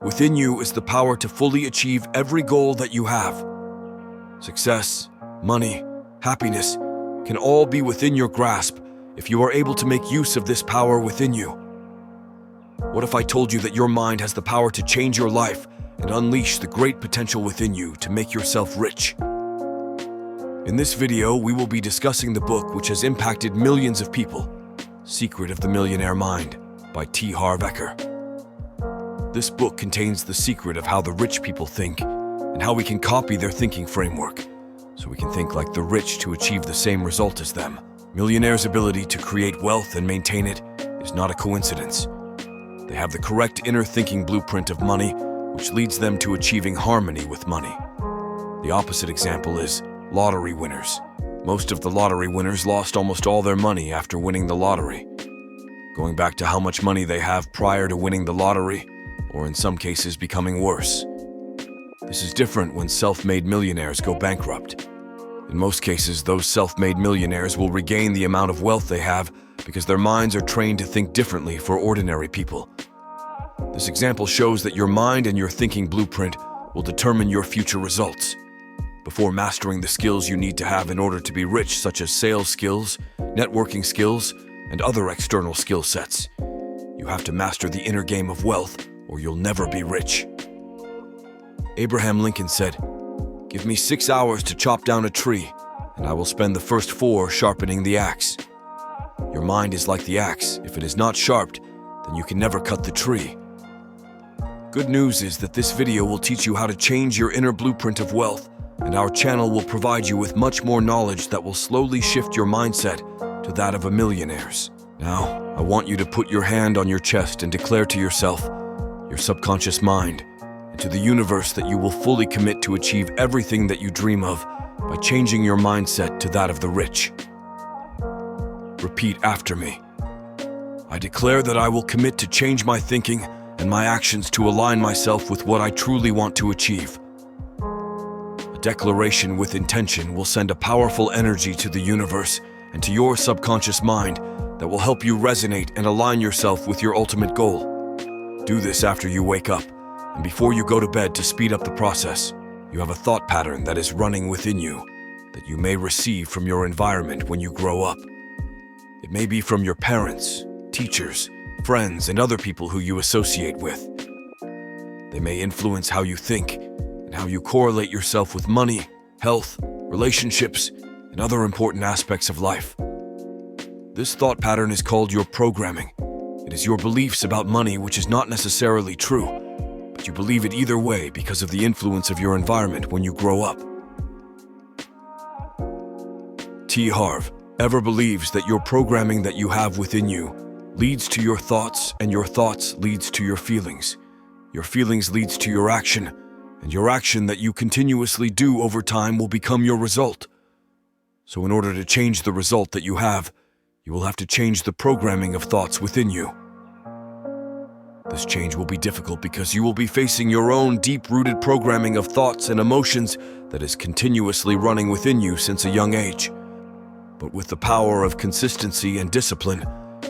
Within you is the power to fully achieve every goal that you have. Success, money, happiness can all be within your grasp if you are able to make use of this power within you. What if I told you that your mind has the power to change your life and unleash the great potential within you to make yourself rich? In this video, we will be discussing the book which has impacted millions of people, Secret of the Millionaire Mind by Harv Eker. This book contains the secret of how the rich people think and how we can copy their thinking framework so we can think like the rich to achieve the same result as them. Millionaires' ability to create wealth and maintain it is not a coincidence. They have the correct inner thinking blueprint of money, which leads them to achieving harmony with money. The opposite example is lottery winners. Most of the lottery winners lost almost all their money after winning the lottery. Going back to how much money they have prior to winning the lottery, or in some cases becoming worse. This is different when self-made millionaires go bankrupt. In most cases, those self-made millionaires will regain the amount of wealth they have because their minds are trained to think differently for ordinary people. This example shows that your mind and your thinking blueprint will determine your future results. Before mastering the skills you need to have in order to be rich, such as sales skills, networking skills, and other external skill sets, you have to master the inner game of wealth, or you'll never be rich. Abraham Lincoln said, "Give me 6 hours to chop down a tree, and I will spend the first 4 sharpening the axe." Your mind is like the axe. If it is not sharpened, then you can never cut the tree. Good news is that this video will teach you how to change your inner blueprint of wealth, and our channel will provide you with much more knowledge that will slowly shift your mindset to that of a millionaire's. Now, I want you to put your hand on your chest and declare to yourself, your subconscious mind, and to the universe that you will fully commit to achieve everything that you dream of by changing your mindset to that of the rich. Repeat after me. I declare that I will commit to change my thinking and my actions to align myself with what I truly want to achieve. A declaration with intention will send a powerful energy to the universe and to your subconscious mind that will help you resonate and align yourself with your ultimate goal. Do this after you wake up and before you go to bed to speed up the process. You have a thought pattern that is running within you that you may receive from your environment when you grow up. It may be from your parents, teachers, friends, and other people who you associate with. They may influence how you think and how you correlate yourself with money, health, relationships, and other important aspects of life. This thought pattern is called your programming. It is your beliefs about money which is not necessarily true, but you believe it either way because of the influence of your environment when you grow up. Harv ever believes that your programming that you have within you leads to your thoughts, and your thoughts leads to your feelings. Your feelings leads to your action, and your action that you continuously do over time will become your result. So in order to change the result that you have, you will have to change the programming of thoughts within you. This change will be difficult because you will be facing your own deep-rooted programming of thoughts and emotions that is continuously running within you since a young age. But with the power of consistency and discipline,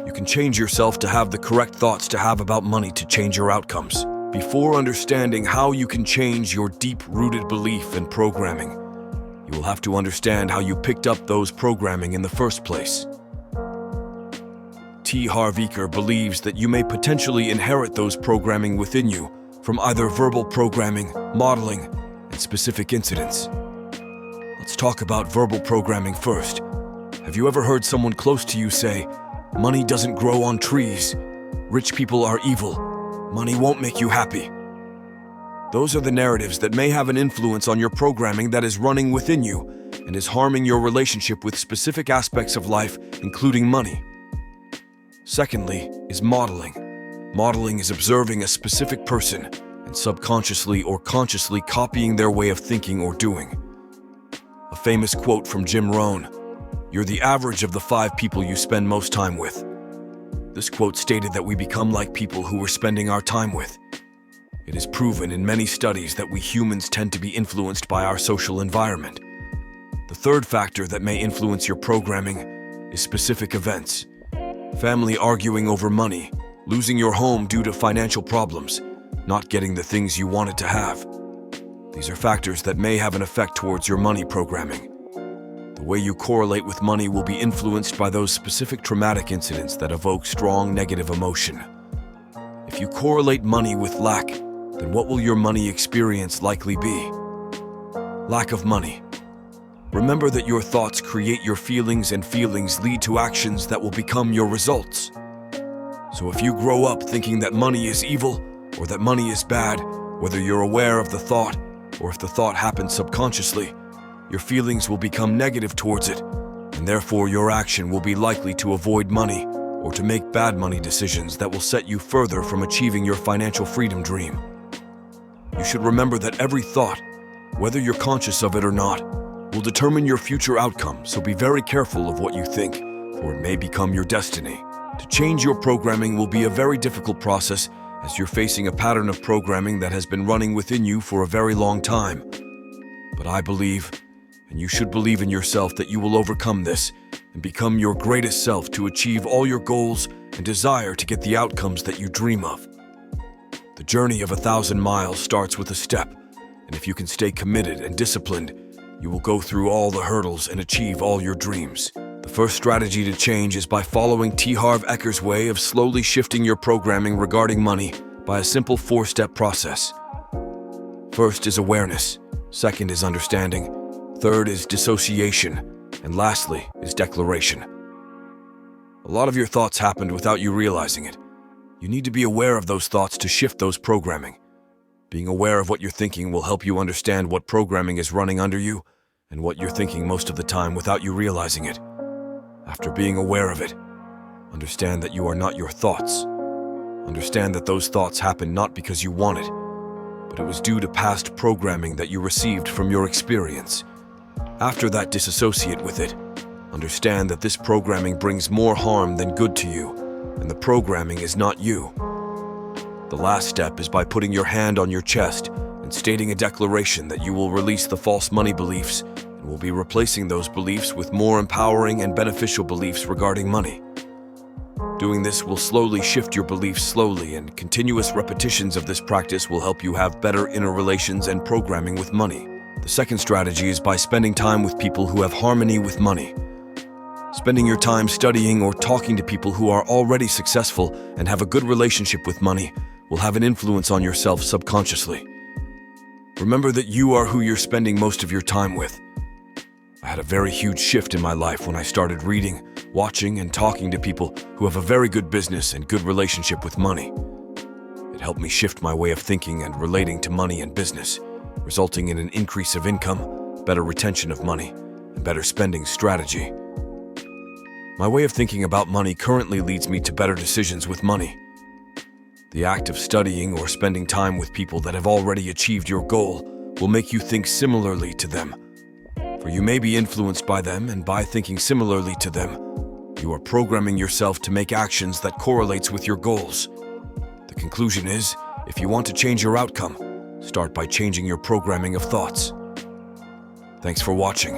you can change yourself to have the correct thoughts to have about money to change your outcomes. Before understanding how you can change your deep-rooted belief and programming, you will have to understand how you picked up those programming in the first place. Harv Eker believes that you may potentially inherit those programming within you from either verbal programming, modeling, and specific incidents. Let's talk about verbal programming first. Have you ever heard someone close to you say, "Money doesn't grow on trees. Rich people are evil. Money won't make you happy"? Those are the narratives that may have an influence on your programming that is running within you and is harming your relationship with specific aspects of life, including money. Secondly is modeling. Modeling is observing a specific person and subconsciously or consciously copying their way of thinking or doing. A famous quote from Jim Rohn, "You're the average of the 5 people you spend most time with." This quote stated that we become like people who we're spending our time with. It is proven in many studies that we humans tend to be influenced by our social environment. The third factor that may influence your programming is specific events. Family arguing over money, losing your home due to financial problems, not getting the things you wanted to have. These are factors that may have an effect towards your money programming. The way you correlate with money will be influenced by those specific traumatic incidents that evoke strong negative emotion. If you correlate money with lack, then what will your money experience likely be? Lack of money. Remember that your thoughts create your feelings and feelings lead to actions that will become your results. So if you grow up thinking that money is evil or that money is bad, whether you're aware of the thought or if the thought happens subconsciously, your feelings will become negative towards it, and therefore your action will be likely to avoid money or to make bad money decisions that will set you further from achieving your financial freedom dream. You should remember that every thought, whether you're conscious of it or not, will determine your future outcome, so be very careful of what you think, for it may become your destiny. To change your programming will be a very difficult process, as you're facing a pattern of programming that has been running within you for a very long time. But I believe, and you should believe in yourself, that you will overcome this and become your greatest self to achieve all your goals and desire to get the outcomes that you dream of. The journey of 1,000 miles starts with a step, and if you can stay committed and disciplined, you will go through all the hurdles and achieve all your dreams. The first strategy to change is by following Harv Eker's way of slowly shifting your programming regarding money by a simple 4-step process. First is awareness, second is understanding, third is dissociation, and lastly is declaration. A lot of your thoughts happened without you realizing it. You need to be aware of those thoughts to shift those programming. Being aware of what you're thinking will help you understand what programming is running under you and what you're thinking most of the time without you realizing it. After being aware of it, understand that you are not your thoughts. Understand that those thoughts happened not because you want it, but it was due to past programming that you received from your experience. After that, disassociate with it. Understand that this programming brings more harm than good to you, and the programming is not you. The last step is by putting your hand on your chest and stating a declaration that you will release the false money beliefs and will be replacing those beliefs with more empowering and beneficial beliefs regarding money. Doing this will slowly shift your beliefs slowly, and continuous repetitions of this practice will help you have better inner relations and programming with money. The second strategy is by spending time with people who have harmony with money. Spending your time studying or talking to people who are already successful and have a good relationship with money will have an influence on yourself subconsciously. Remember that you are who you're spending most of your time with. I had a very huge shift in my life when I started reading, watching, and talking to people who have a very good business and good relationship with money. It helped me shift my way of thinking and relating to money and business, resulting in an increase of income, better retention of money, and better spending strategy. My way of thinking about money currently leads me to better decisions with money. The act of studying or spending time with people that have already achieved your goal will make you think similarly to them. For you may be influenced by them, and by thinking similarly to them, you are programming yourself to make actions that correlates with your goals. The conclusion is, if you want to change your outcome, start by changing your programming of thoughts. Thanks for watching.